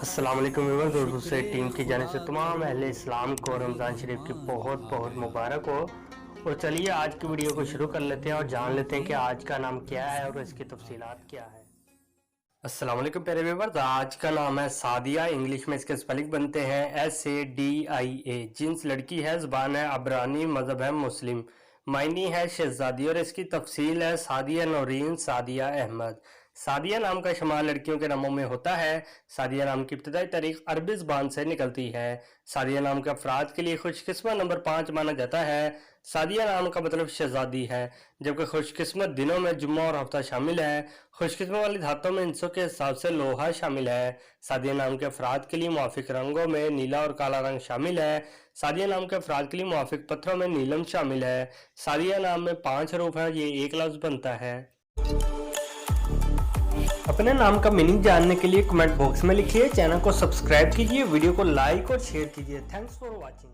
अस्सलाम वालेकुम व्यूअर्स, और दूसरे टीम की जाने से तमाम अहले इस्लाम को रमज़ान शरीफ की बहुत बहुत मुबारक हो। और चलिए आज की वीडियो को शुरू कर लेते हैं और जान लेते हैं कि आज का नाम क्या है और इसकी तफसीलात क्या है। अस्सलाम वालेकुम प्यारे व्यूअर्स, आज का नाम है सादिया। इंग्लिश में इसके स्पेलिंग बनते हैं SADIA। जिन्स लड़की है, ज़बान है अबरानी, मज़हब है मुस्लिम, मायनी है शहजादी और इसकी तफसील है सादिया नौरीन सादिया अहमद। सादिया नाम का शुमार लड़कियों के नामों में होता है। सादिया नाम की इब्तदाई तारीख अरबी ज़बान से निकलती है। सादिया नाम के अफराद के लिए खुशकिस्मत नंबर 5 माना जाता है। सादिया नाम का मतलब शहजादी है, जबकि खुशकिस्मत दिनों में जुम्मा और हफ्ता शामिल है। खुशकिस्मत वाली धातों में इंसों के हिसाब से लोहा शामिल है। सादिया नाम के अफराद के लिए मुआफिक रंगों में नीला और काला रंग शामिल है। सादिया नाम के अफराद के लिए मुआफिक पत्थरों में नीलम शामिल है। सादिया नाम में 5 हरूफ हैं, ये एक लफ्ज बनता है। अपने नाम का मीनिंग जानने के लिए कमेंट बॉक्स में लिखिए, चैनल को सब्सक्राइब कीजिए, वीडियो को लाइक और शेयर कीजिए। Thanks for watching.